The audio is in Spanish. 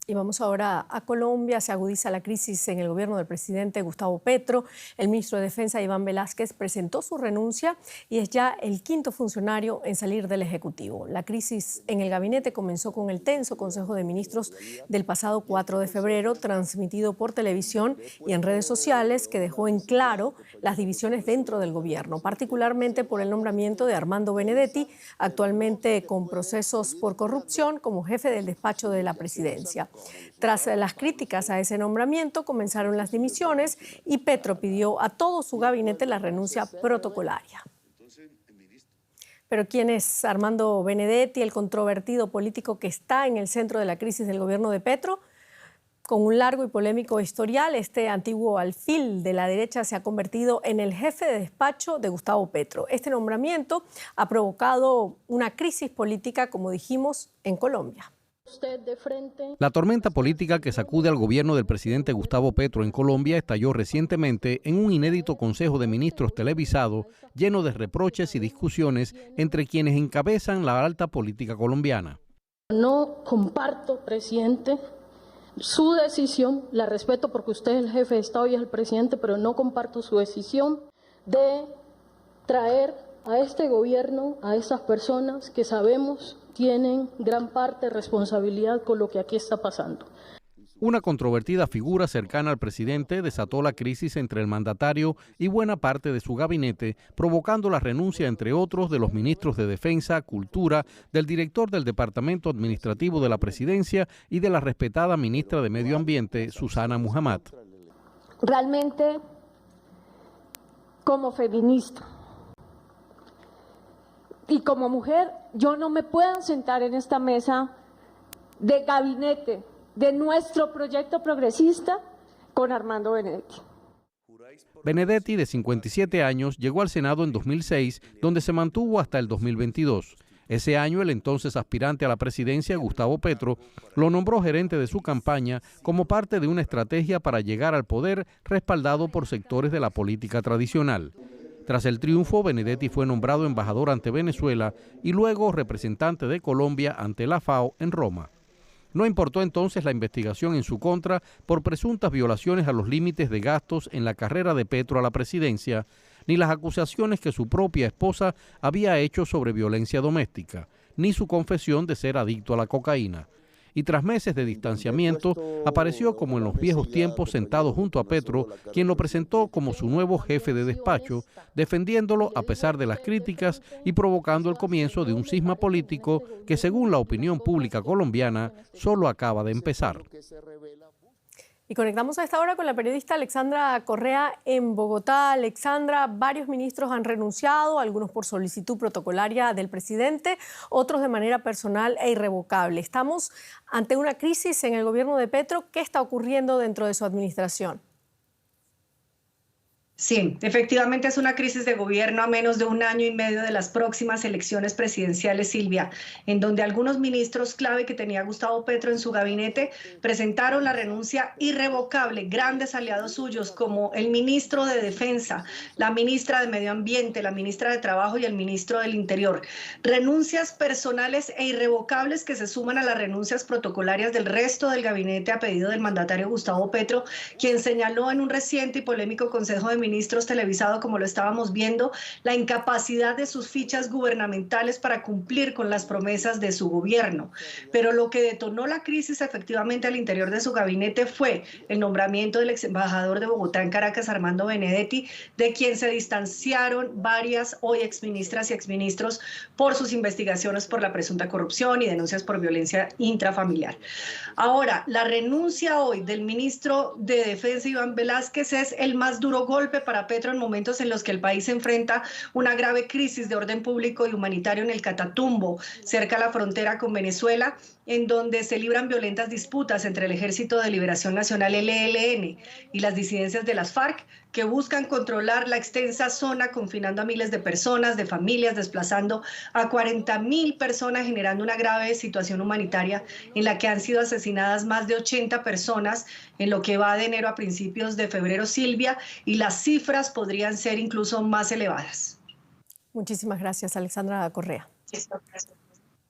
Y vamos ahora a Colombia. Se agudiza la crisis en el gobierno del presidente Gustavo Petro. El ministro de Defensa, Iván Velásquez, presentó su renuncia y es ya el quinto funcionario en salir del Ejecutivo. La crisis en el gabinete comenzó con el tenso Consejo de Ministros del pasado 4 de febrero, transmitido por televisión y en redes sociales, que dejó en claro las divisiones dentro del gobierno, particularmente por el nombramiento de Armando Benedetti, actualmente con procesos por corrupción como jefe del despacho de la presidencia. Tras las críticas a ese nombramiento, comenzaron las dimisiones y Petro pidió a todo su gabinete la renuncia protocolaria. Pero ¿quién es Armando Benedetti, el controvertido político que está en el centro de la crisis del gobierno de Petro? Con un largo y polémico historial, este antiguo alfil de la derecha se ha convertido en el jefe de despacho de Gustavo Petro. Este nombramiento ha provocado una crisis política, como dijimos, en Colombia. La tormenta política que sacude al gobierno del presidente Gustavo Petro en Colombia estalló recientemente en un inédito Consejo de Ministros televisado lleno de reproches y discusiones entre quienes encabezan la alta política colombiana. No comparto, presidente, su decisión, la respeto porque usted es el jefe de Estado y es el presidente, pero no comparto su decisión de traer a este gobierno, a estas personas que sabemos tienen gran parte de responsabilidad con lo que aquí está pasando. Una controvertida figura cercana al presidente desató la crisis entre el mandatario y buena parte de su gabinete, provocando la renuncia, entre otros, de los ministros de Defensa, Cultura, del director del Departamento Administrativo de la Presidencia y de la respetada ministra de Medio Ambiente, Susana Muhammad. Realmente, como feminista y como mujer, yo no me puedo sentar en esta mesa de gabinete de nuestro proyecto progresista con Armando Benedetti. Benedetti, de 57 años, llegó al Senado en 2006, donde se mantuvo hasta el 2022. Ese año, el entonces aspirante a la presidencia, Gustavo Petro, lo nombró gerente de su campaña como parte de una estrategia para llegar al poder respaldado por sectores de la política tradicional. Tras el triunfo, Benedetti fue nombrado embajador ante Venezuela y luego representante de Colombia ante la FAO en Roma. No importó entonces la investigación en su contra por presuntas violaciones a los límites de gastos en la carrera de Petro a la presidencia, ni las acusaciones que su propia esposa había hecho sobre violencia doméstica, ni su confesión de ser adicto a la cocaína. Y tras meses de distanciamiento, apareció como en los viejos tiempos sentado junto a Petro, quien lo presentó como su nuevo jefe de despacho, defendiéndolo a pesar de las críticas y provocando el comienzo de un cisma político que, según la opinión pública colombiana, solo acaba de empezar. Y conectamos a esta hora con la periodista Alexandra Correa en Bogotá. Alexandra, varios ministros han renunciado, algunos por solicitud protocolaria del presidente, otros de manera personal e irrevocable. Estamos ante una crisis en el gobierno de Petro. ¿Qué está ocurriendo dentro de su administración? Sí, efectivamente es una crisis de gobierno a menos de un año y medio de las próximas elecciones presidenciales, Silvia, en donde algunos ministros clave que tenía Gustavo Petro en su gabinete presentaron la renuncia irrevocable, grandes aliados suyos como el ministro de Defensa, la ministra de Medio Ambiente, la ministra de Trabajo y el ministro del Interior. Renuncias personales e irrevocables que se suman a las renuncias protocolarias del resto del gabinete a pedido del mandatario Gustavo Petro, quien señaló en un reciente y polémico Consejo de Ministros televisado, como lo estábamos viendo, la incapacidad de sus fichas gubernamentales para cumplir con las promesas de su gobierno. Pero lo que detonó la crisis efectivamente al interior de su gabinete fue el nombramiento del ex embajador de Bogotá en Caracas, Armando Benedetti, de quien se distanciaron varias hoy exministras y exministros por sus investigaciones por la presunta corrupción y denuncias por violencia intrafamiliar. Ahora, la renuncia hoy del ministro de Defensa, Iván Velásquez, es el más duro golpe para Petro en momentos en los que el país se enfrenta una grave crisis de orden público y humanitario en el Catatumbo, cerca a la frontera con Venezuela, en donde se libran violentas disputas entre el Ejército de Liberación Nacional, el ELN, y las disidencias de las FARC, que buscan controlar la extensa zona, confinando a miles de personas, de familias, desplazando a 40.000 personas, generando una grave situación humanitaria en la que han sido asesinadas más de 80 personas en lo que va de enero a principios de febrero, Silvia, y las cifras podrían ser incluso más elevadas. Muchísimas gracias, Alexandra Correa. Sí, gracias.